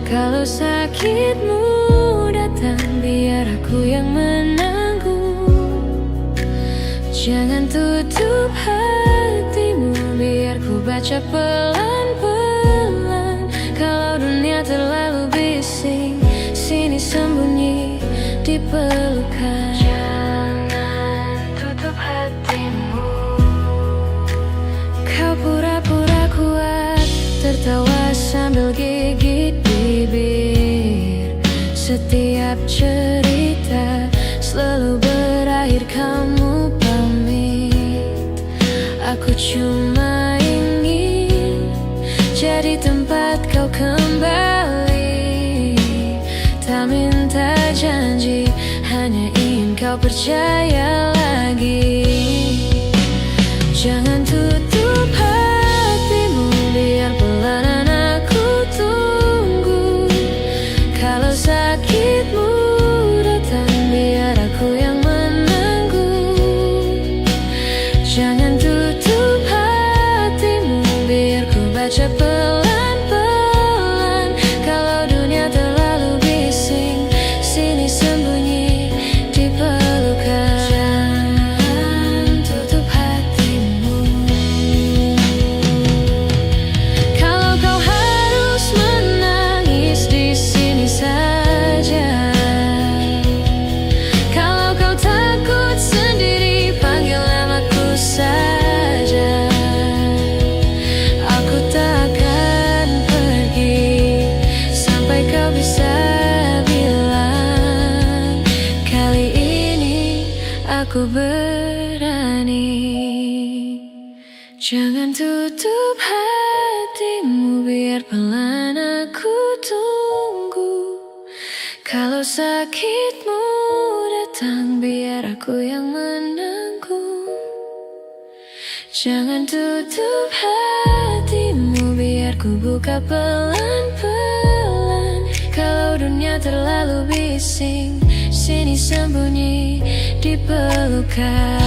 Kalau sakitmu datang, biar aku yang menanggung. Jangan tutup hatimu, biar ku baca pelan-pelan. Kalau dunia terlalu bising, sini sembunyi di pelukan. Jangan tutup hatimu. Kau pura-pura kuat, tertawa sambil gigit bibir. Setiap cerita selalu berakhir kamu pamit. Aku cuma ingin jadi tempat kau kembali. Tak minta janji, hanya ingin kau percaya lagi. Jangan tutup hatimu, biar pelan aku tunggu. Kalau sakitmu datang, biar aku yang menanggung. Jangan tutup hatimu, biar ku baca pelan-pelan. Kalau dunia terlalu bising, sini sembunyi di pelukan. Jangan tutup hatimu. Kalau kau harus menangis, di sini saja. Kalau kau takut sendiri, panggil namaku saja. Aku tak akan pergi sampai kau bisa bilang, kali ini aku berani. Jangan tutup hatimu, biar pelan aku tunggu. Kalau sakitmu datang, biar aku yang menanggung. Jangan tutup hatimu, biar ku buka pelan-pelan. Kalau dunia terlalu bising, sini sembunyi di pelukan.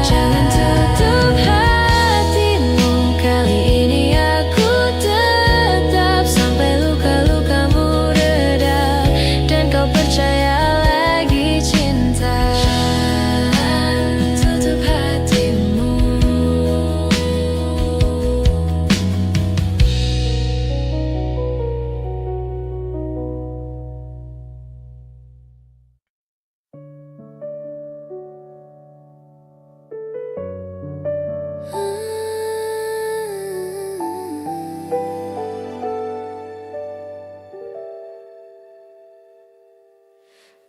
Jangan tutup hatimu, kali ini aku tetap sampai luka-lukamu reda dan kau percaya lagi cinta. Jangan tutup hatimu.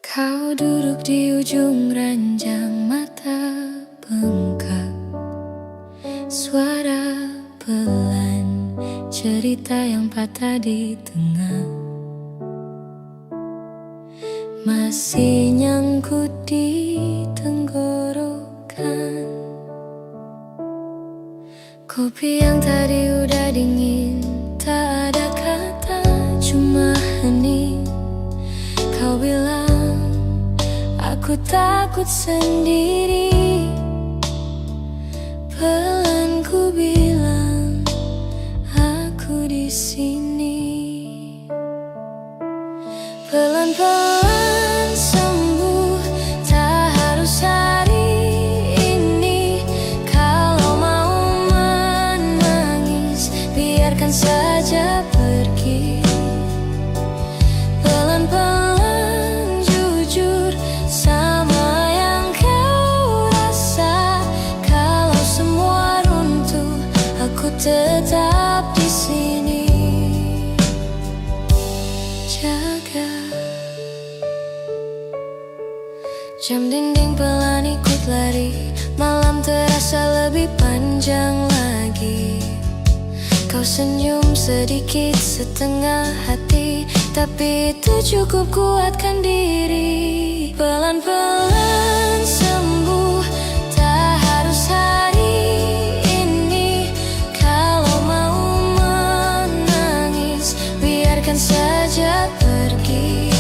Kau duduk di ujung ranjang, mata bengkak. Suara pelan, cerita yang patah di tengah. Masih nyangkut di tenggorokan. Kopi yang tadi udah dingin, tak ada kata, cuma hening. Kau bilang aku takut sendiri. Pelan ku bilang aku di sini. Pelan-pelan sembuh, tak harus hari ini. Kalau mau menangis, biarkan saja pergi. Pelan-pelan jujur sama yang kau rasa. Kalau semua runtuh, aku tetap di sini. Jaga. Jam dinding pelan ikut lari, malam terasa lebih panjang lagi. Kau senyum sedikit setengah hati, tapi itu cukup kuatkan diri. Pelan-pelan sembuh, tak harus hari ini. Kalau mau menangis, biarkan saja pergi.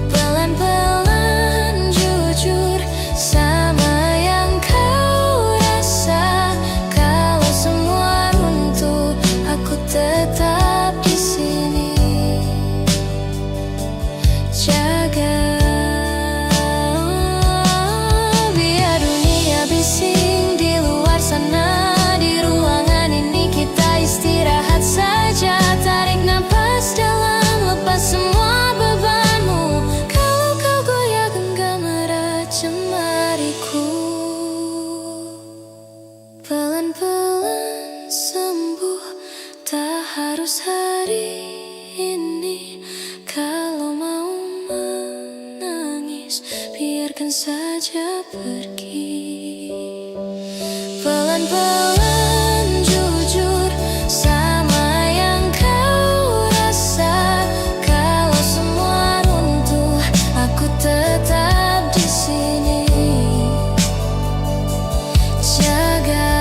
Pelan-pelan jujur sama yang kau rasa. Kalau semua runtuh, aku tetap harus hari ini. Kalau mau menangis, biarkan saja pergi. Pelan-pelan jujur sama yang kau rasa. Kalau semua runtuh, aku tetap di sini. Jaga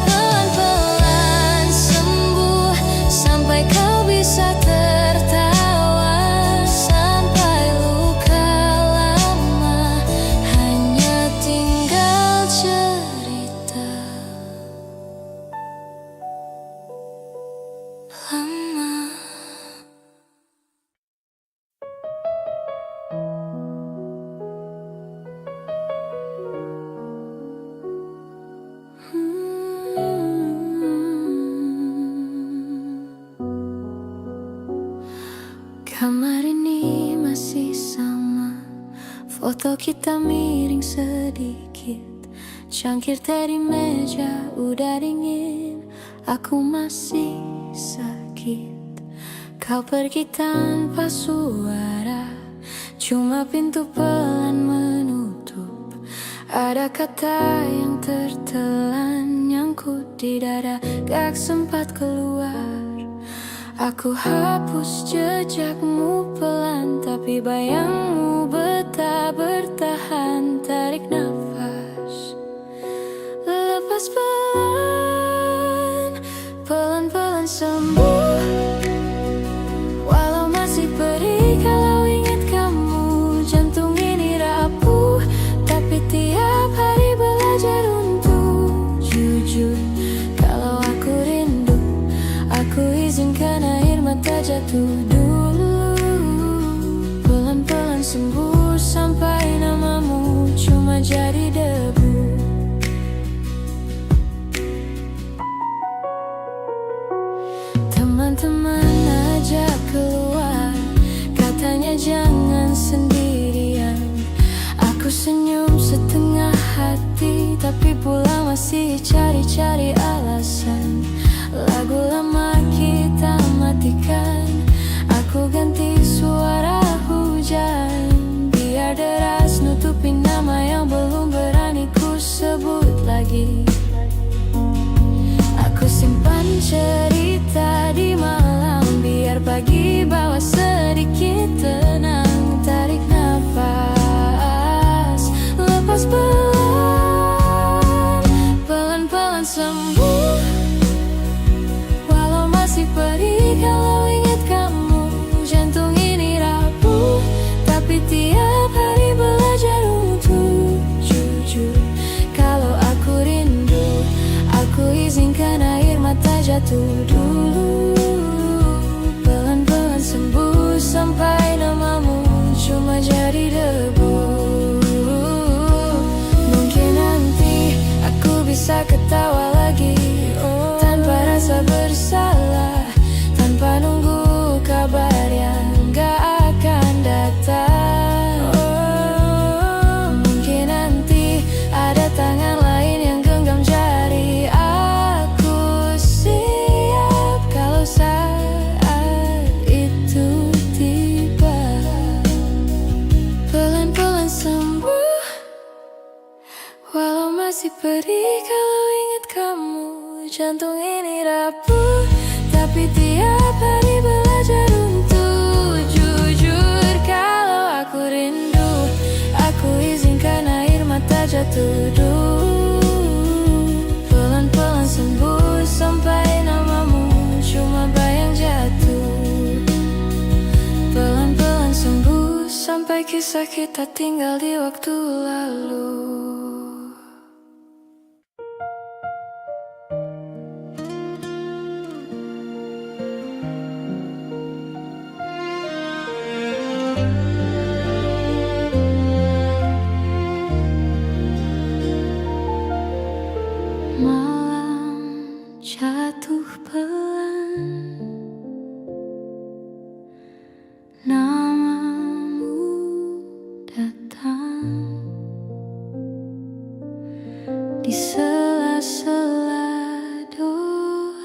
pelan-pelan sembuh sampai kau bisa tertawa, sampai luka lama hanya tinggal cerita lama. Kamar ini masih sama, foto kita miring sedikit. Cangkir teh di meja udah dingin, aku masih sakit. Kau pergi tanpa suara, cuma pintu pelan menutup. Ada kata yang tertelan nyangkut di dada, gak sempat keluar. Aku hapus jejakmu pelan, tapi bayangmu betah bertahan. Tarik nafas, lepas pelan, pelan-pelan sembuh. Walau masih perih kalau ingat kamu, jantung ini rapuh, tapi tiap hari belajar untuk jujur. Kalau aku rindu, aku izinkan air mata jatuh dulu. Pelan-pelan sembuh sampai namamu cuma jadi debu. Teman-teman ajak keluar, katanya jangan sendirian. Aku senyum setengah hati, tapi pulang masih cari-cari alasan. Lagu lama kita matikan, aku ganti suara hujan. Biar deras nutupin nama yang belum berani ku sebut lagi. Aku simpan cerita di malam, biar pagi bawa sedikit tenang. Tarik nafas, lepas pelan, pelan-pelan sembuh. Walau masih perih kalau ingat kamu, jantung ini rapuh, tapi tiap hari belajar untuk jujur. Kalau aku rindu, aku izinkan air mata jatuh dulu. Pelan-pelan sembuh sampai namamu cuma jadi debu. Mungkin nanti aku bisa ketawa lagi, tanpa rasa bersalah, tanpa nunggu kabar yang gak akan datang. Mungkin nanti ada tangan lain yang genggam jari. Aku siap kalau saat itu tiba. Pelan-pelan sembuh, walau masih perih kalau ingat kamu, jantung ini rapuh, tapi tiap hari belajar untuk jujur. Kalau aku rindu, aku izinkan air mata jatuh dulu. Pelan-pelan sembuh sampai namamu cuma bayang jatuh. Pelan-pelan sembuh sampai kisah kita tinggal di waktu lalu. Malam jatuh pelan, namamu datang di sela-sela doa.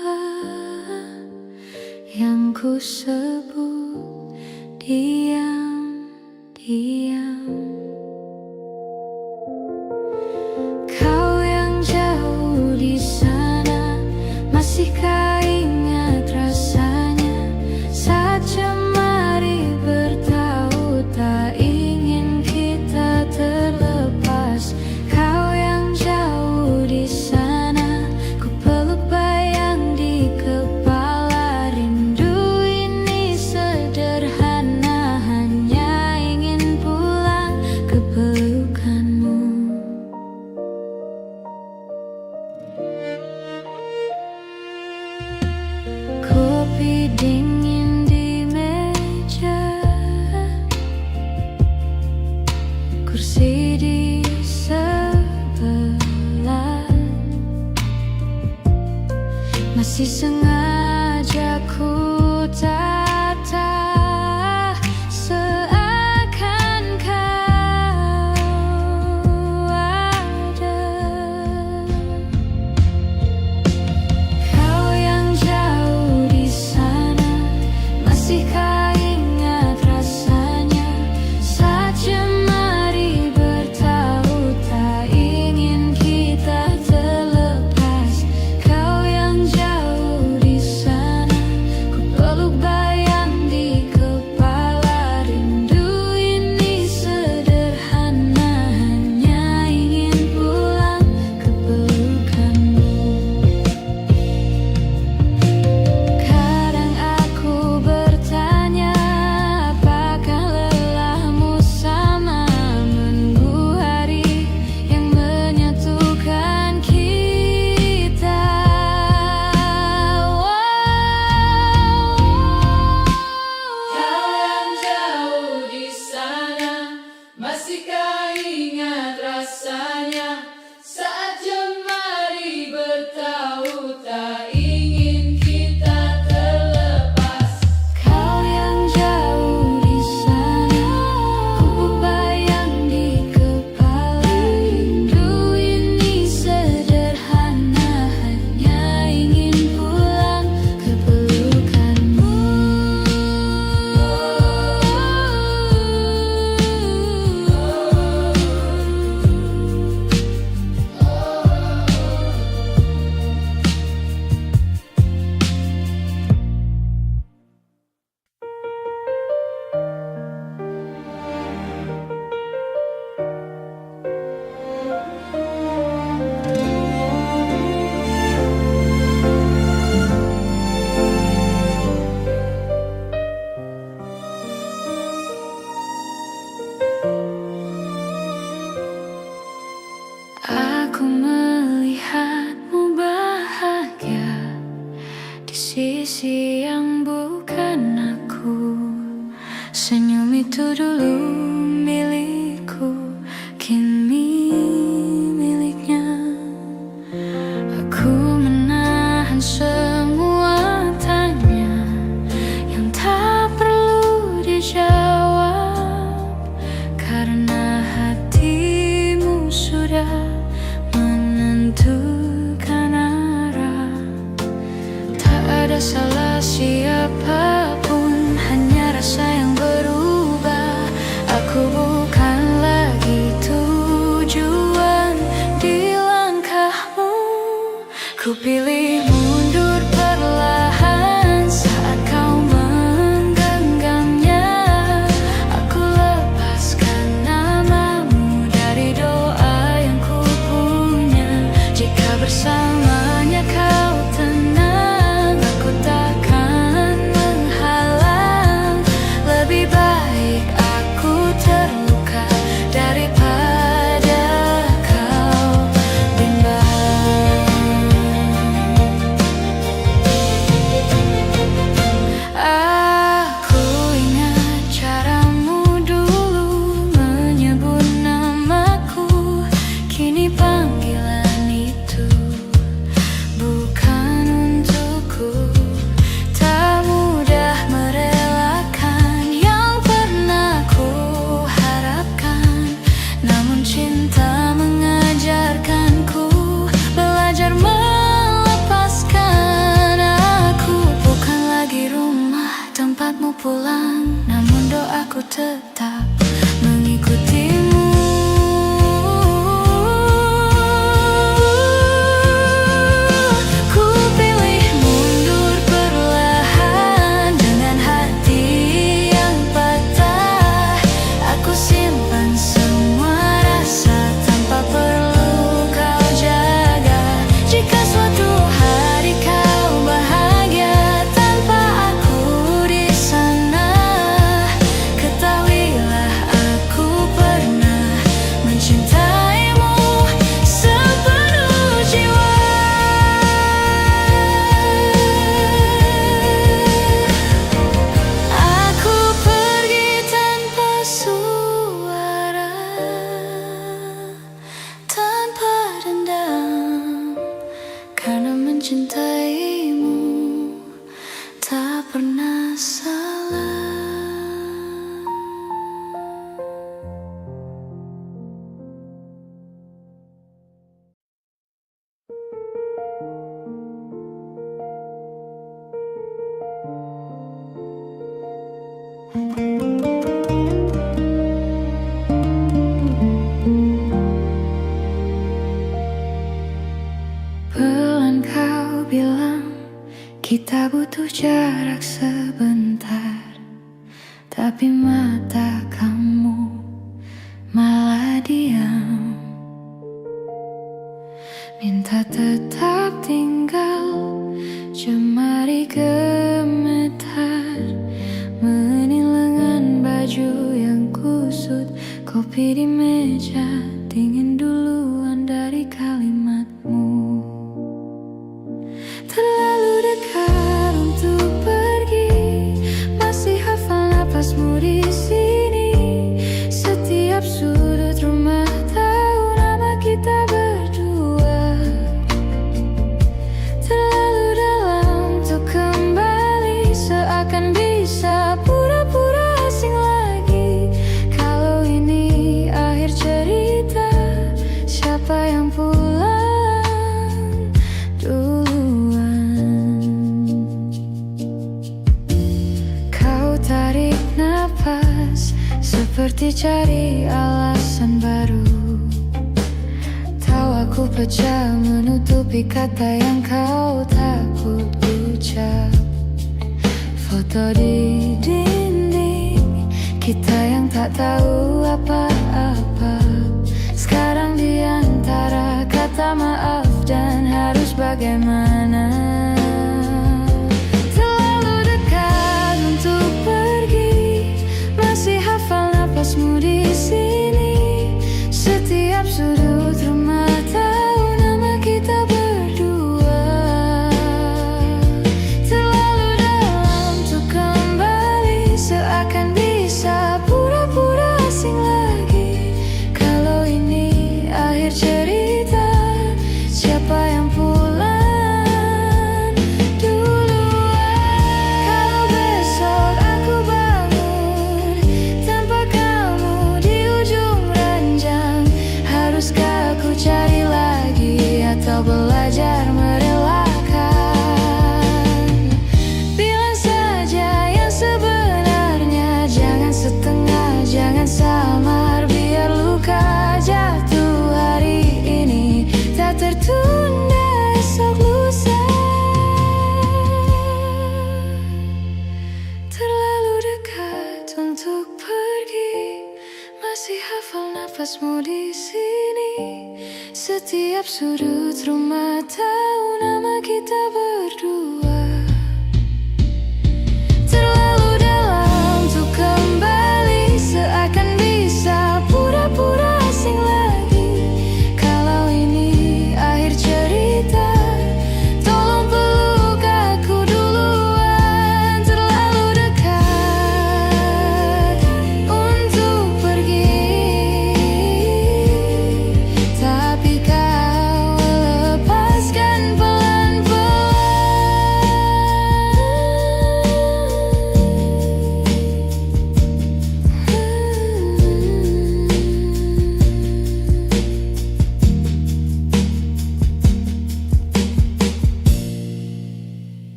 ku sebut diam-diam. Kau yang jauh di sana, masihkah ingat rasanya saat jemari bertaut, tak ingin kita terlepas. Kau yang jauh di sana, ku peluk bayang di kepala. Rindu ini sederhana, hanya ingin pulang ke pelukanmu. Kopi dingin di meja, kursi di sebelah, masih sengaja ku tata seakan kau ada. Kau yang jauh di sana, masihkah ingat rasanya saat jemari bertaut, tak ingin kita terlepas. Kau yang jauh di sana, ku peluk bayang di kepala. Rindu ini sederhana, hanya ingin pulang ke pelukanmu. Kadang aku bertanya, apakah lelahmu sama menunggu hari yang menyatukan kita. Kau yang jauh di sana, masihkah ingat rasanya saat jemari bertaut, tak ingin kita terlepas. Kau yang jauh di sana, ku bayang di kepala. Rindu ini sederhana, hanya ingin pulang ke pelukanmu. Aku melihatmu bahagia di sisi yang bukan aku. Senyum itu dulu milikku, kini miliknya. Aku menahan semua tanya yang tak perlu dijawab, karena hatimu sudah menentukan arah. Tak ada salah siapapun, hanya rasa yang berubah. Aku bukan lagi tujuan di langkahmu. Ku pilih mundur perlahan saat kau menggenggamnya. Aku lepaskan namamu dari doa yang ku punya. Jika bersamanya kau tenang, aku takkan menghalang. Lebih baik aku terluka daripada kau bimbang. Kita butuh jarak sebentar, tapi mata kamu malah diam. Minta tetap tinggal, jemari gemetar, menil lengan baju yang kusut, kopi di meja dingin duluan dari kalimatmu. Terlalu dekat untuk pergi, masih hafal napasmu di sini. Setiap sudut rumah tahu nama kita berdua. Terlalu dalam untuk kembali, seakan bisa pura-pura asing lagi. Kalau ini akhir cerita, siapa yang pulang seperti cari alasan baru. Tahu aku pecah menutupi kata yang kau takut ucap. Foto di dinding kita yang tak tahu apa-apa, sekarang di antara kata maaf dan harus bagaimana. Napasmu di sini, setiap sudut rumah tahu nama kita berdua. Terlalu dalam untuk kembali, seakan bisa pura-pura asing lagi. Kalau ini akhir cerita, siapa yang pulang duluan? Kalau besok aku bangun tanpa haruskah aku cari lagi atau belajar merelakan? Bilang saja yang sebenarnya, jangan setengah, jangan samar, biar luka jatuh hari ini tak tertunda esok lusa. Terlalu dekat untuk pergi, masih hafal napasmu di sini. Setiap sudut rumah tahu nama kita berdua. Terlalu dalam untuk kembali, seakan bisa pura-pura asing lagi. Kalau ini akhir cerita, tolong peluk aku duluan. Terlalu dekat untuk pergi, tapi kau lepaskan pelan-pelan.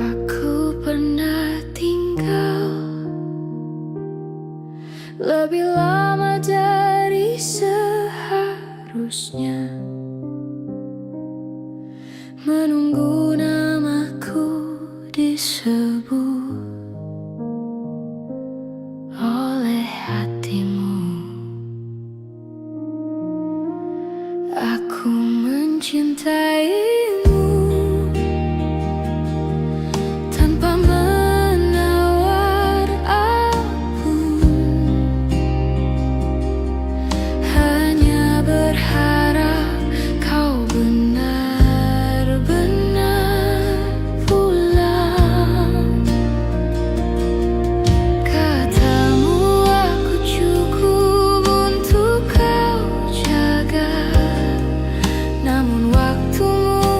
Aku pernah tinggal lebih lama dari seharusnya, menunggu namaku disebut oleh hatimu. Aku mencintaimu tanpa menawar apapun, hanya berharap kau benar-benar pulang. Katamu aku cukup untuk kau jaga, namun waktumu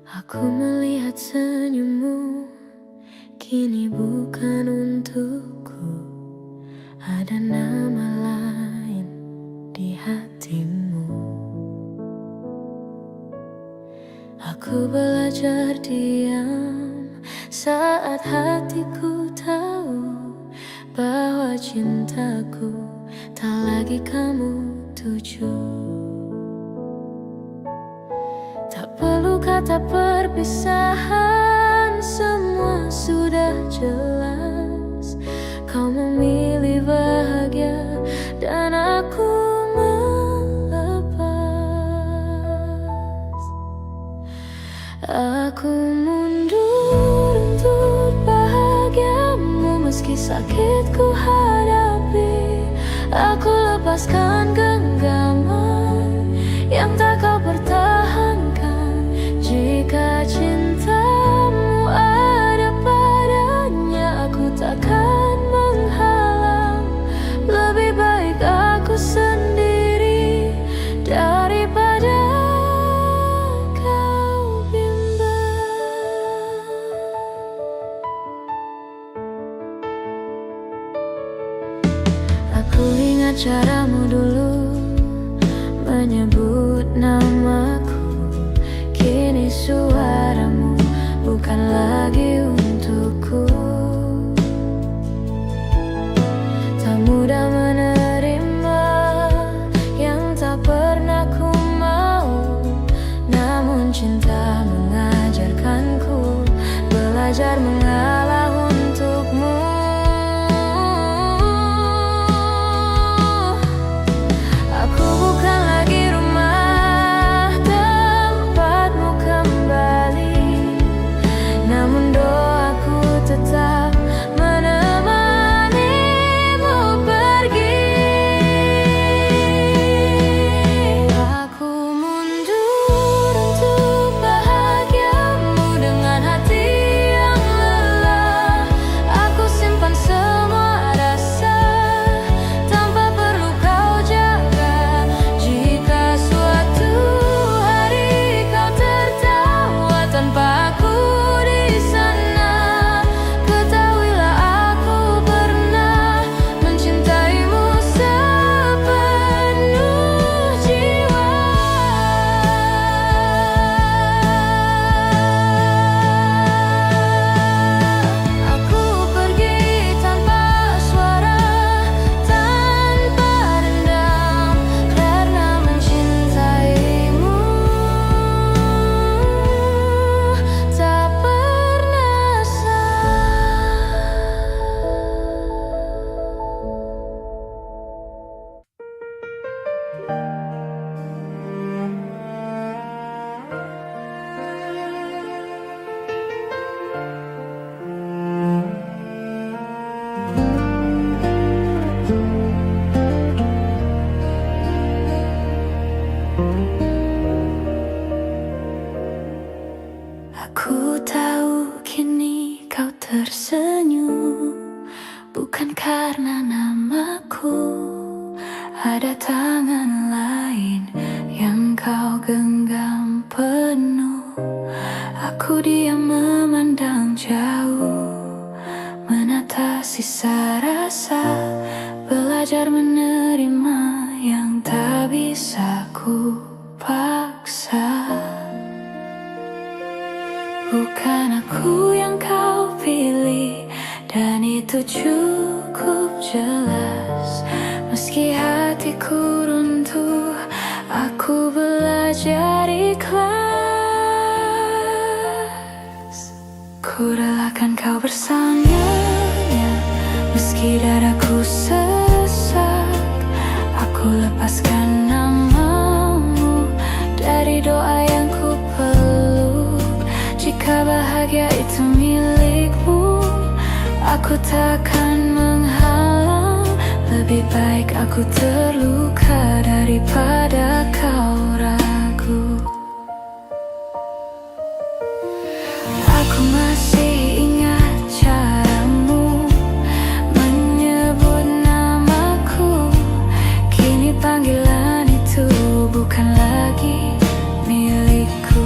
Aku melihat senyummu, kini bukan untukku. Ada nama lain di hatimu. Aku belajar diam saat hatiku tahu bahwa cintaku tak lagi kamu tuju. Tak perlu kata perpisahan, semua sudah jelas. Kau memilih bahagia dan aku melepas. Aku mundur untuk bahagiamu, meski sakit ku hadapi. Aku lepaskan genggaman yang tak kau pertahankan. Jika cintamu ada padanya, aku takkan menghalang. Lebih baik aku sendiri daripada kau bimbang. Aku ingat caramu dulu menyebut namaku. Kini suaramu bukan lagi untukku. Tak mudah menerima yang tak pernah ku mau, namun cinta mengajarkanku belajar mengalah untukmu. Aku bukan lagi rumah tempatmu kembali, namun doaku tetap menemanimu pergi. Aku mundur untuk bahagiamu dengan hati yang lelah. Aku simpan semua rasa tanpa perlu kau jaga. Jika suatu hari kau tertawa tanpa aku di sana, ketahuilah aku pernah mencintaimu sepenuh jiwa. Aku pergi tanpa suara, tanpa dendam, karena mencintaimu tak pernah salah. Aku tahu kini kau tersenyum, bukan karena namaku. Ada tangan lain yang kau genggam penuh. Aku diam memandang jauh, menata sisa rasa, belajar menerima yang tak bisa ku paksa. Bukan aku yang kau pilih, dan itu cukup jelas. Meski hatiku runtuh, aku belajar ikhlas. Ku relakan kau bersamanya, meski dadaku sesak. Aku lepaskan namamu dari doa yang ku peluk. Jika bahagia itu milikmu, aku takkan menghalang. Lebih baik aku terluka daripada kau ragu. Aku masih ingat caramu menyebut namaku. Kini panggilan itu bukan lagi milikku.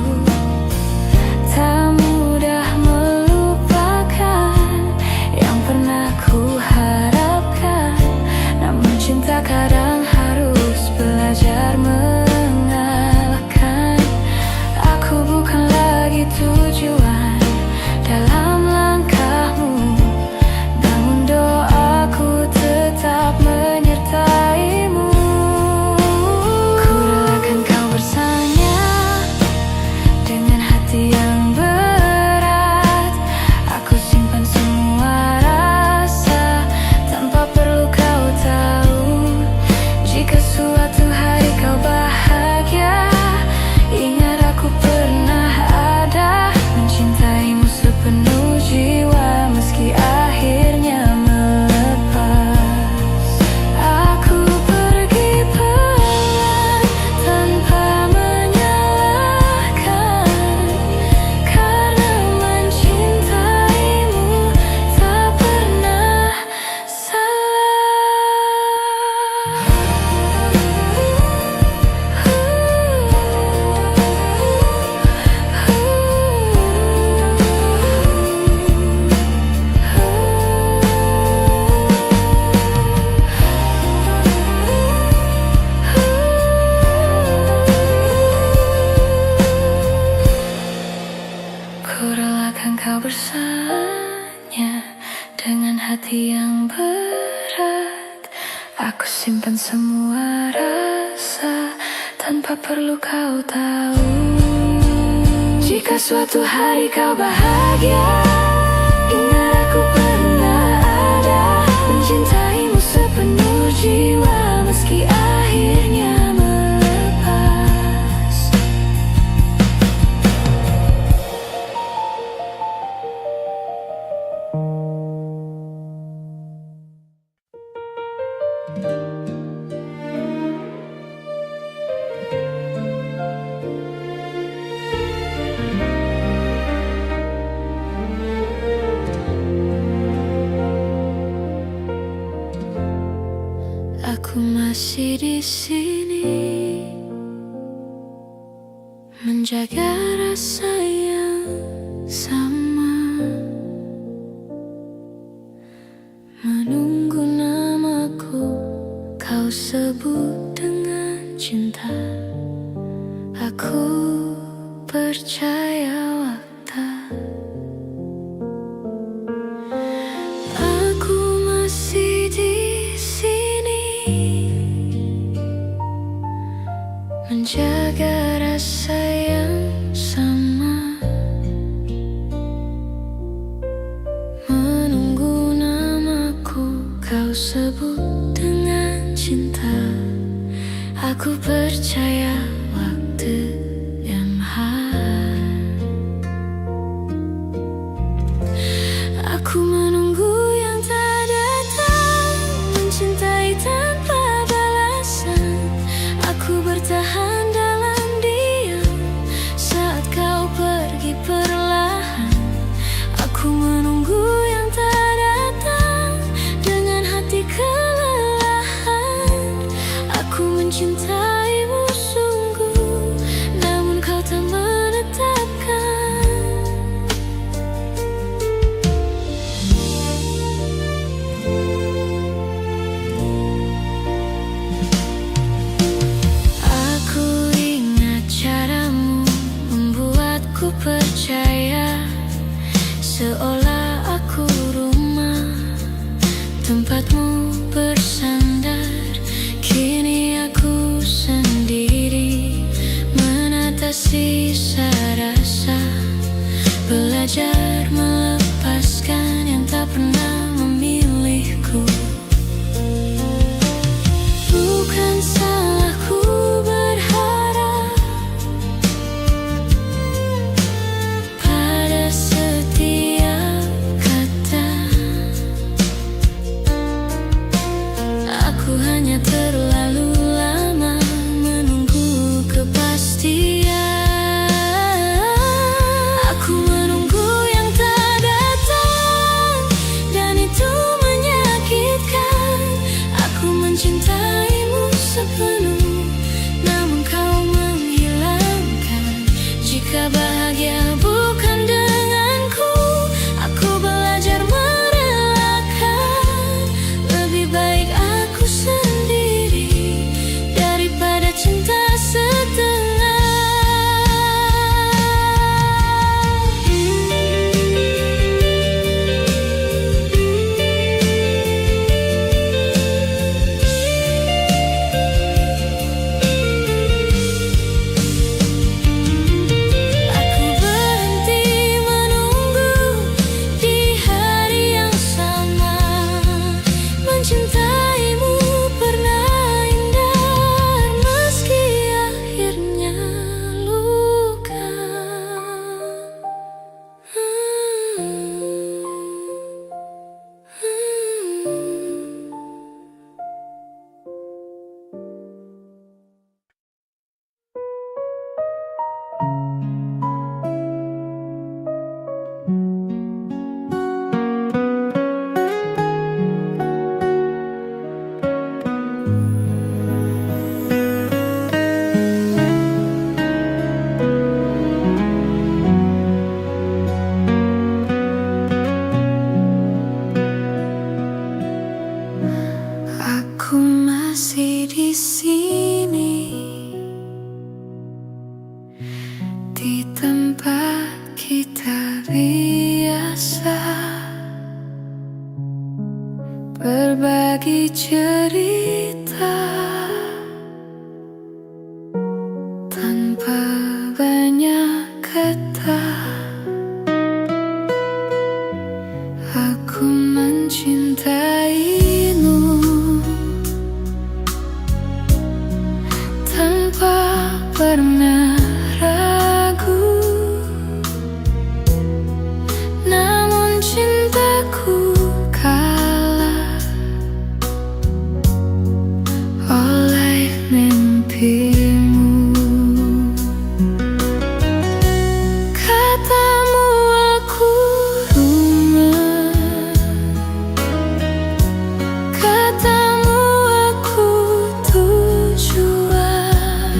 hati yang berat. Aku simpan semua rasa tanpa perlu kau tahu. Jika suatu hari kau bahagia, ingat aku pernah ada, mencintaimu sepenuh jiwa meski akhirnya melepas. Aku masih di sini, menjaga rasa yang sama, menunggu namaku kau sebut dengan cinta. Aku percaya waktu. Aku masih di sini, menjaga rasa yang sama, menunggu namaku kau sebut dengan cinta. Aku percaya waktu yang aku menunggu yang tak datang, mencintai tanpa balasan. Aku bertahan dalam diam saat kau pergi perlahan. Aku menunggu yang tak datang dengan hati kelelahan. Aku mencintaimu sungguh, namun kau tak menetapkan. Aku ingat caramu membuatku percaya, seolah aku rumah tempatmu bersandar. Kini aku sendiri menata sisa rasa, belajar melepaskan yang tak pernah memilihku. Bukan salahku berharap pada setiap kata. Aku hanya terlalu lama menunggu kepastian. Aku menunggu yang tak datang, dan itu menyakitkan. Aku mencintaimu sepenuh, namun kau menghilangkan. Jika bahagia bukan denganku, aku belajar merelakan. Lebih baik aku sendiri daripada cinta setengah. Aku berhenti menunggu di hari yang sama, mencintaimu pernah indah meski akhirnya luka. Aku masih di sini, di tempat kita biasa, berbagi cerita tanpa banyak kata. Aku mencintaimu tanpa pernah ragu, namun cintaku kalah oleh mimpimu. Katamu aku rumah, katamu aku tujuan,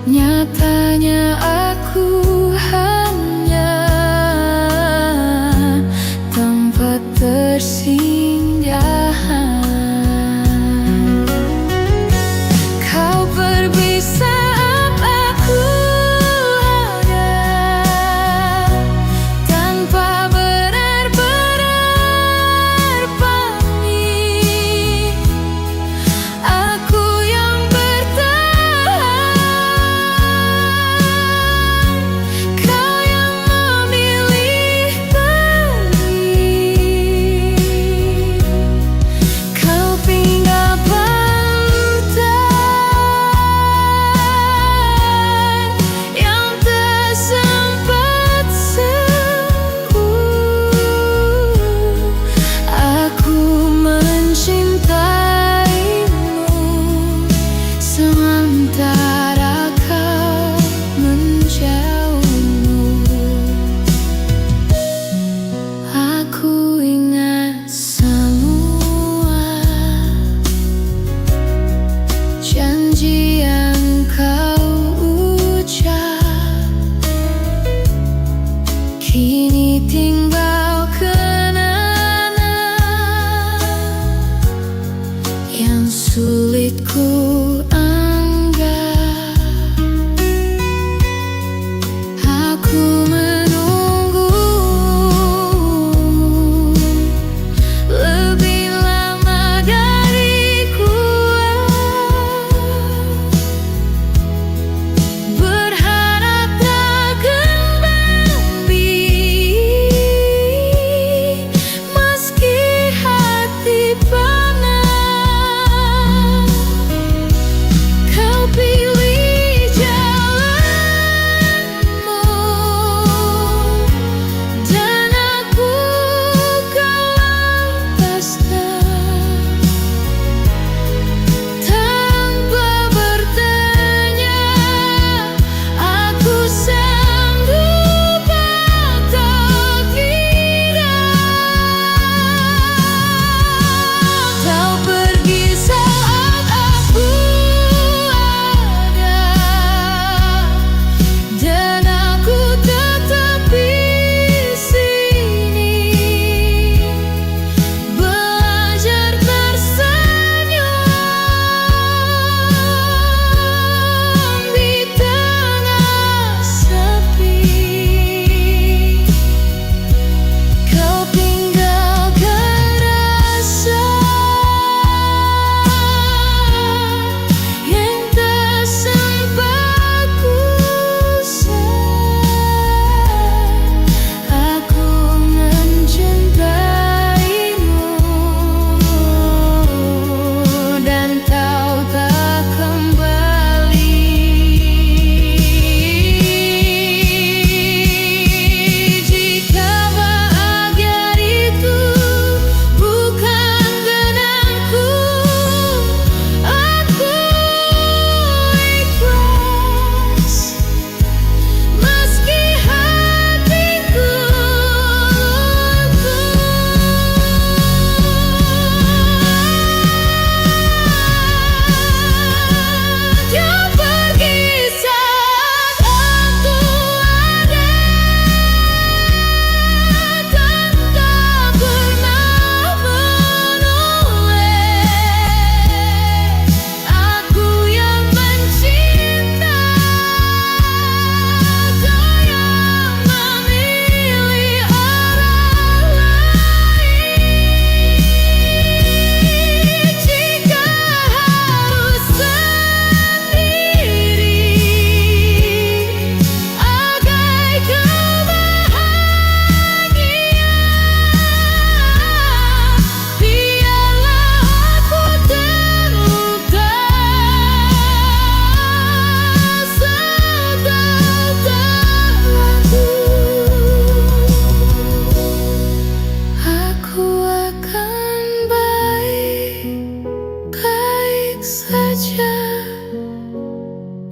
nyatanya aku hanya tempat tersinggahan. Kau pergi saat aku ada, tanpa benar-benar pamit. Aku yang bertahan, kau yang memilih pergi. Kau tinggal palutan yang tak sempat sembuh. Aku mencintaimu sementara kau menjauh. Aku ingat semua janji yang kau ucap, kini tinggal kenangan yang sulit ku anggap.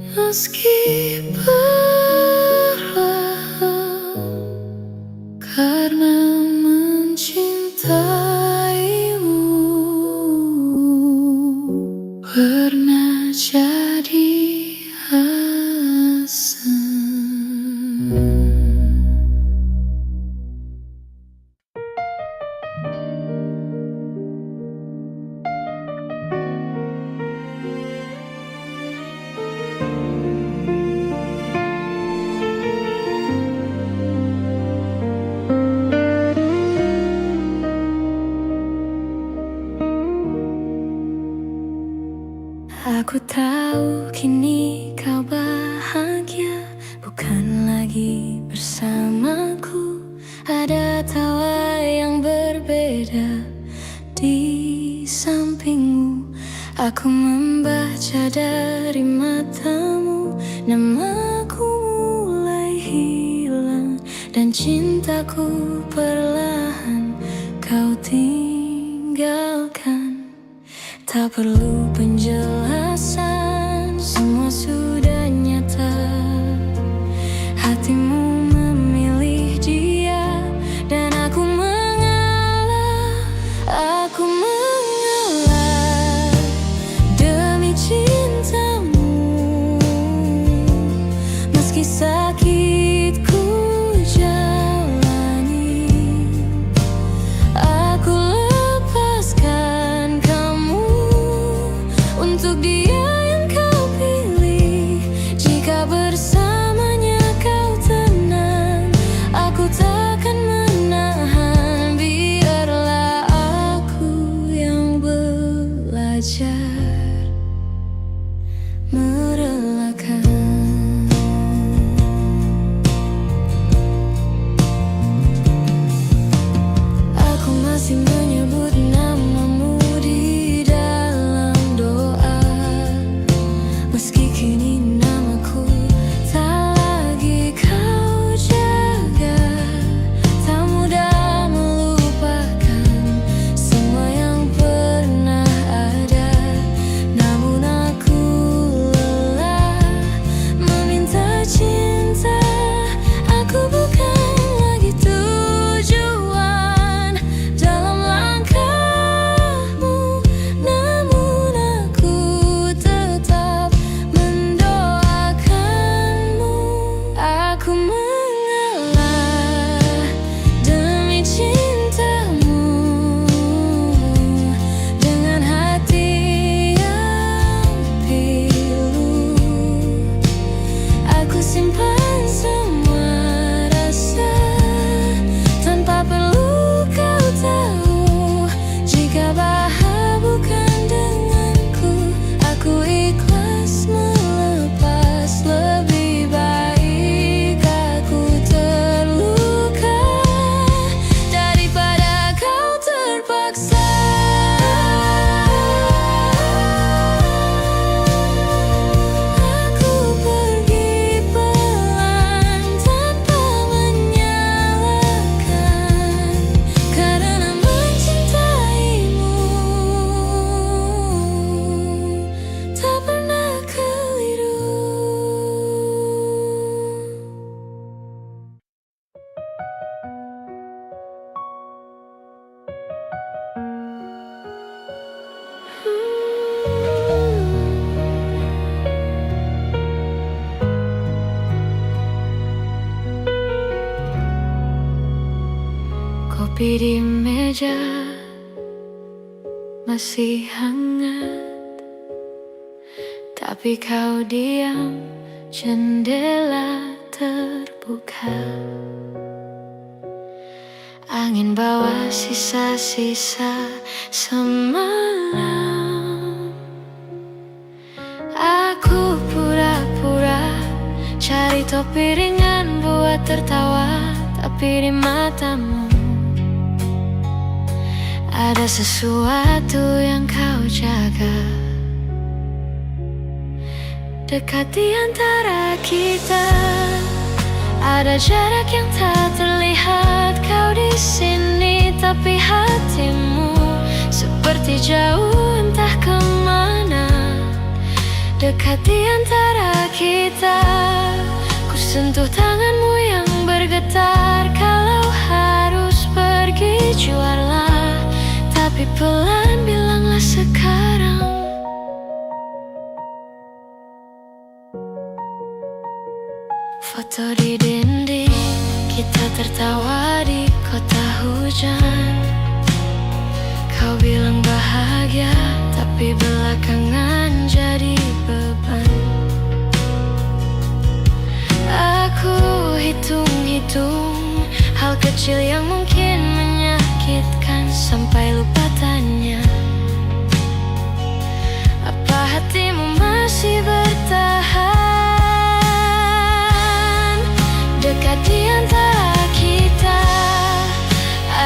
Meski perlahan, karena mencintaimu pernah jadi asam. Aku tahu kini kau bahagia, bukan lagi bersamaku. Ada tawa yang berbeda di sampingmu. Aku membaca dari matamu, namaku mulai hilang, dan cintaku perlahan kau tinggalkan. Tak perlu penjelasan, semua sudah nyata. Hatimu memilih dia, dan aku mengalah. Aku mengalah demi cintamu. Meski sakit ku jalani, aku lepaskan kamu untuk dia yang kau pilih. Jika bersamanya kau tenang, aku takkan menahan. Biarlah aku yang belajar merelakan. Aku masih menyebut namamu di dalam doa, meski kini namaku tak lagi kau jaga. Tak mudah melupakan semua yang pernah ada, namun aku lelah meminta cinta. Aku bukan lagi tujuan dalam langkahmu, namun aku tetap mendoakanmu. Aku mengalah demi cintamu, dengan hati yang pilu. Aku simpan semua rasa tanpa perlu kau tahu. Jika bahar bukan denganku, aku ikhlas melepas. Lebih baik aku terluka daripada kau terpaksa. Aku pergi pelan tanpa menyalahkan, karena mencintaimu tak pernah keliru. Kopi di meja masih hangat, tapi kau diam, jendela terbuka. Angin bawa sisa-sisa semalam. Aku pura-pura cari topi ringan buat tertawa, tapi di matamu ada sesuatu yang kau jaga. Dekat di antara kita ada jarak yang tak terlihat. Kau di sini, tapi hatimu seperti jauh entah kemana. dekat di antara kita. Ku sentuh tanganmu yang bergetar. Kalau harus pergi juarlah, tapi pelan bilanglah sekarang. Foto di dinding, kita tertawa di kota hujan. Kau bilang bahagia, tapi belakangan jadi beban. Aku hitung-hitung hal kecil yang mungkin menyakitkan, sampai lupa tanya, apa hatimu masih bertahan? Dekat di antara kita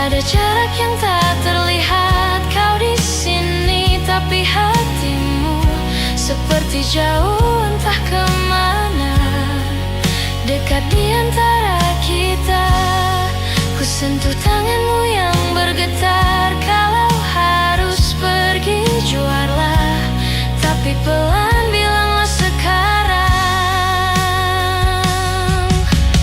ada jarak yang tak terlihat. Kau di sini tapi hatimu seperti jauh entah kemana. Dekat di antara kita, ku sentuh tanganmu yang bergetar. Kalau harus pergi juarlah, tapi pelan bilanglah sekarang.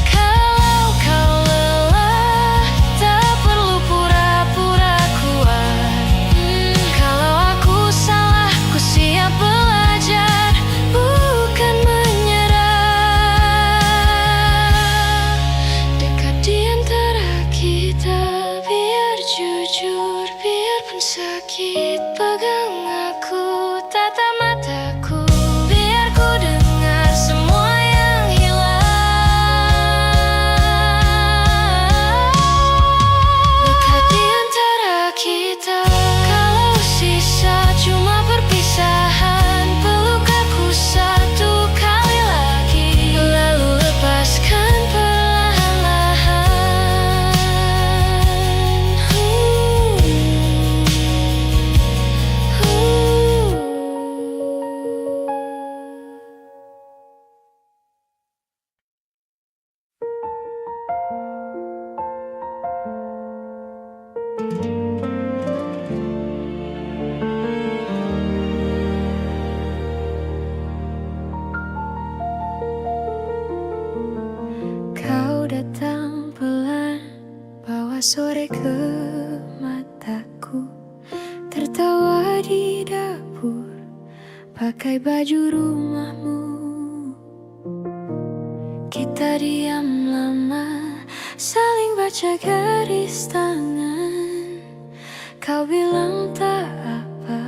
Kalau kau lelah, tak perlu pura-pura kuat. Kalau aku salah, ku siap belajar, bukan menyerah. Dekat di antara kita, biar jujur, biarpun sakit, pegang aku, tatap mataku, biar ku dengar semua yang hilang. Dekat di antara kita, kalau sisa cuma perpisahan, peluk aku satu kali lagi, lalu lepaskan perlahan-lahan. Kau datang pelan, bawa sore ke mataku, tertawa di dapur, pakai baju rumahmu. Kita diam lama, saling baca garis tangan. Kau bilang tak apa,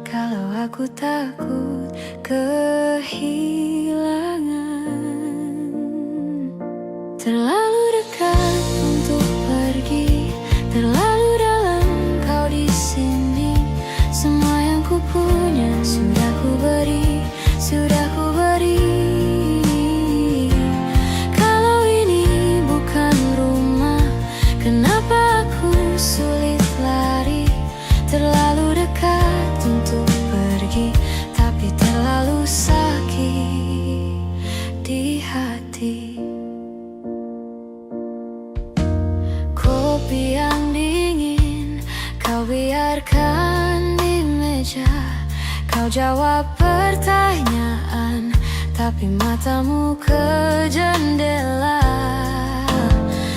kalau aku takut kehilangan. Terlalu dekat untuk pergi, terlalu dalam kau di sini. Semua yang ku punya sudah ku beri, sudah ku beri. Kalau ini bukan rumah, kenapa aku sulit lari? Terlalu dekat untuk pergi, tapi terlalu sakit di hati. Kopi yang dingin kau biarkan di meja. Kau jawab pertanyaan, tapi matamu ke jendela.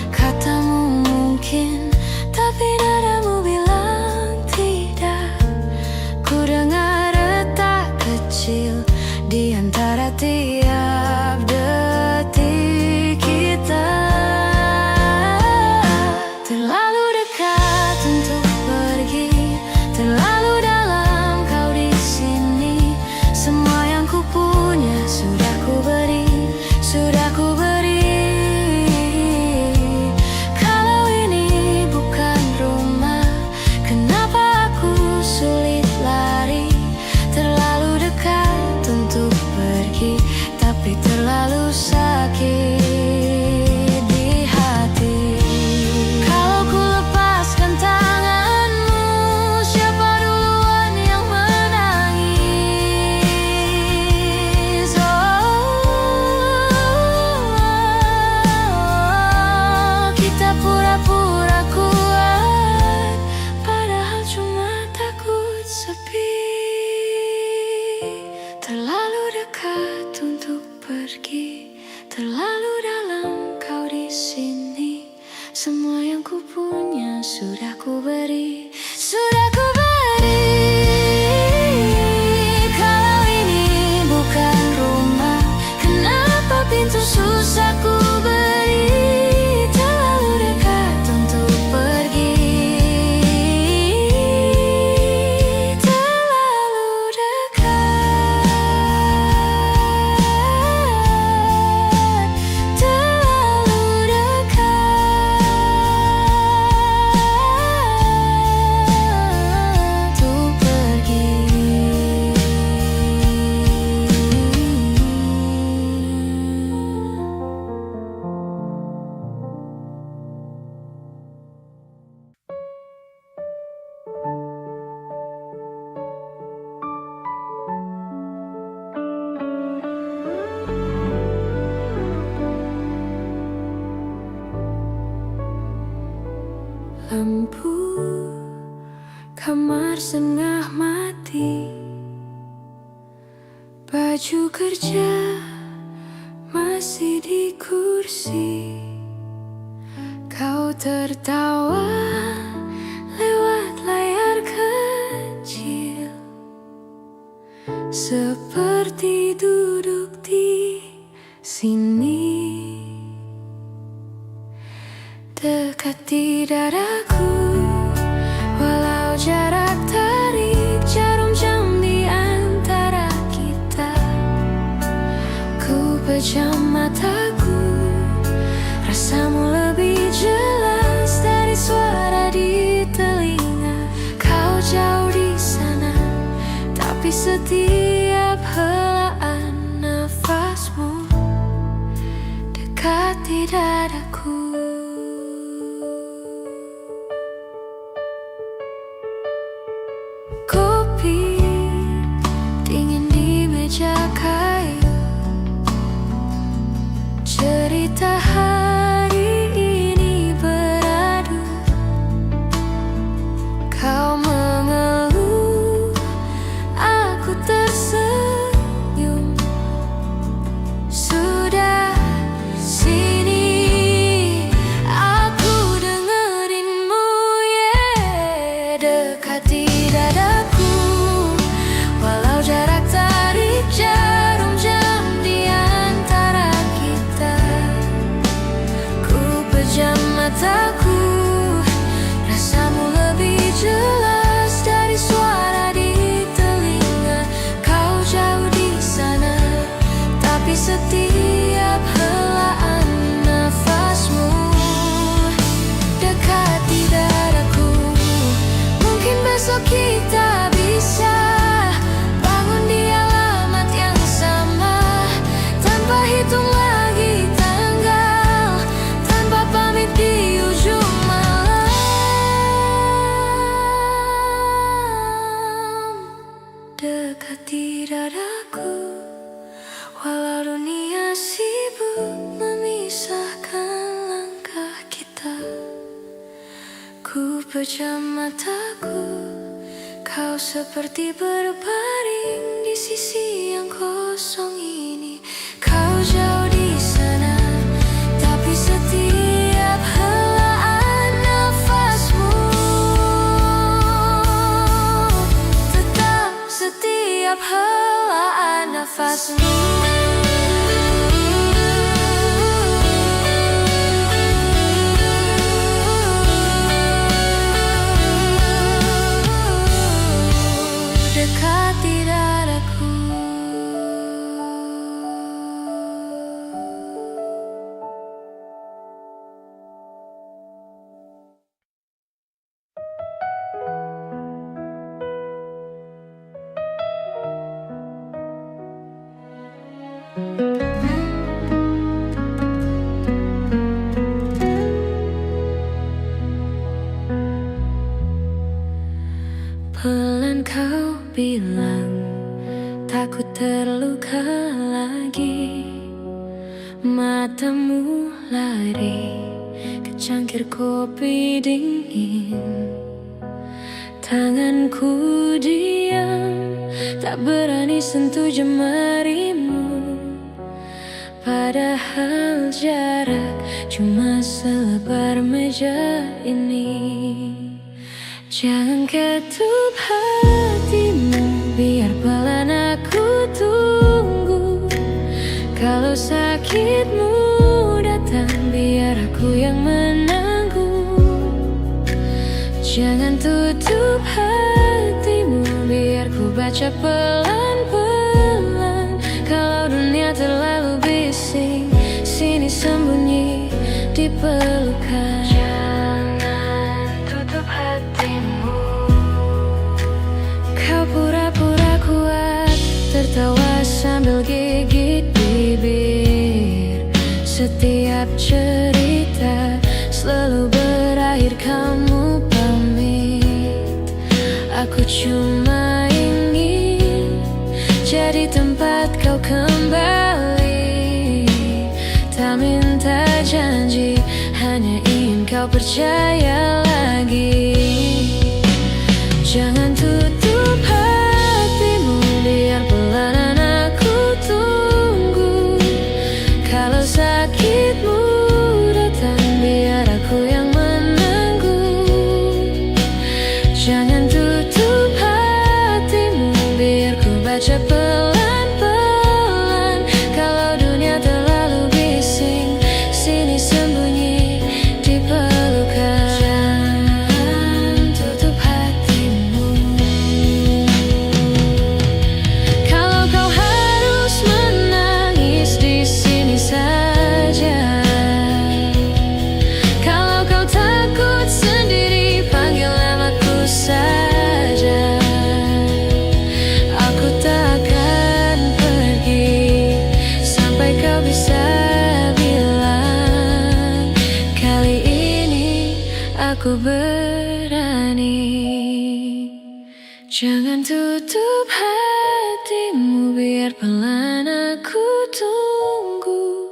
Katamu mungkin, tapi nadamu bilang tidak. Ku dengar retak kecil di antara tiap detik kita. Terlalu dekat untuk pergi, terlalu dalam kau di sini. Semua yang ku punya sudah ku beri, sudah ku beri. Kalau ini bukan rumah, kenapa aku sulit lari? Terlalu dekat untuk pergi, tapi terlalu sakit di hati. Kalau ku lepaskan tanganmu, siapa duluan yang menangis? Kita pura-pura kuat, padahal cuma takut sepi. Terlalu pergi. Terlalu dalam kau di sini. Semua yang ku punya sudah ku beri. Sudah ku beri. Kalau ini bukan rumah, kenapa pintu susah ku beri? Terlalu dekat untuk pergi. Terlalu dekat. Terlalu dekat untuk pergi. Lampu kamar setengah mati. Baju kerja masih di kursi. Kau tertawa lewat layar kecil, seperti duduk di sini. Dekati dadaku, walau jarak tarik jarum jam di antara kita. Ku pejam mataku, rasamu lebih jelas dari suara di telinga. Kau jauh di sana, tapi setiap helaan nafasmu dekati dadaku. Kopi dingin di meja kayu. Cerita hari ini beradu. Kau mengeluh, aku tersenyum. Sudah sini aku dengerinmu, yeah. Dekati dadaku, walau jarak tarik jarum jam di antara kita. Ku pejam mataku, rasamu lebih jelas dari suara di telinga. Kau jauh di sana, tapi setiap helaan nafasmu dekati dadaku. Mungkin besok kita bisa bangun di alamat yang sama, tanpa hitung lagi tanggal, tanpa pamit di ujung malam. Dekati dadaku, walau dunia sibuk memisahkan langkah kita. Ku pejam mataku, kau seperti berbaring di sisi yang kosong ini. Kau jauh di sana, tapi setiap helaan nafasmu tetap, setiap helaan nafasmu. Dekati dadaku. Pelan kau bilang takut terluka lagi. Matamu lari ke cangkir kopi dingin. Tanganku diam, tak berani sentuh jemarimu. Padahal jarak cuma selebar meja ini. Jangan ketup hatimu, biar pelan aku tunggu. Kalau sakitmu datang, biar aku yang menanggung. Jangan tutup hatimu, biar ku baca pelan-pelan. Kalau dunia terlalu bising, sini sembunyi di pelukan. Jangan tutup hatimu. Kau pura-pura kuat, tertawa sambil gigit bibir. Setiap cerita selalu berakhir kamu pamit. Aku cuma ingin jadi tempat kau kembali. Tak minta janji, hanya ingin kau percaya lagi. Jangan tutup hatimu, biar pelan aku tunggu. Kalau sakitmu datang, biar aku yang menanggung. Jangan tutup hatimu, biar ku baca pelan-pelan. Kalau dunia terlalu bising, sini sembunyi di pelukan. Jangan tutup hatimu. Kalau kau harus menangis, di sini saja. Kalau kau takut sendiri, panggil namaku saja. Aku takkan pergi sampai kau bisa bilang, kali ini aku berani. Jangan tutup hatimu, biar pelan aku tunggu.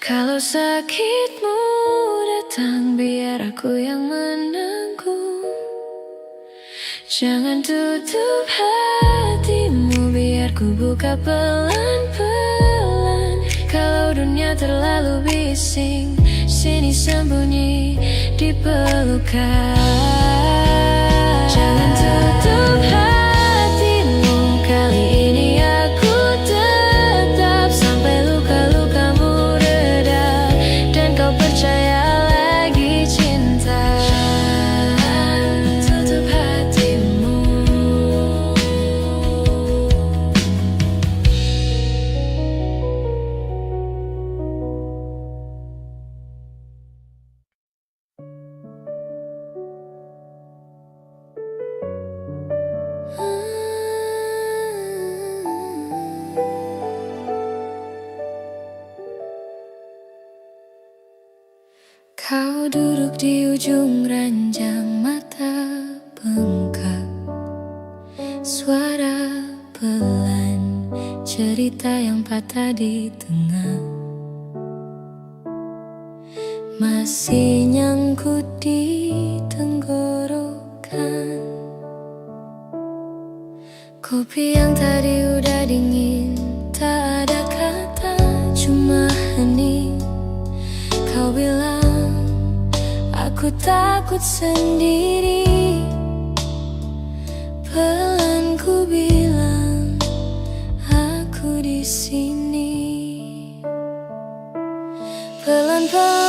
Kalau sakitmu datang, biar aku yang menanggung. Jangan tutup hatimu, biar ku buka pelan-pelan. Kalau dunia terlalu bising, sini sembunyi di pelukan. Jangan tutup hatimu, kali ini aku tetap sampai luka-lukamu reda dan kau percaya lagi cinta. Jangan tutup hatimu. Kau duduk di ujung ranjang, mata bengkak. Suara pelan, cerita yang patah di tengah. Masih nyangkut di tenggorokan. Kopi yang tadi udah dingin, tak ada kata, cuma hening. Kau bilang aku takut sendiri. Pelan ku bilang aku di sini. Pelan-pelan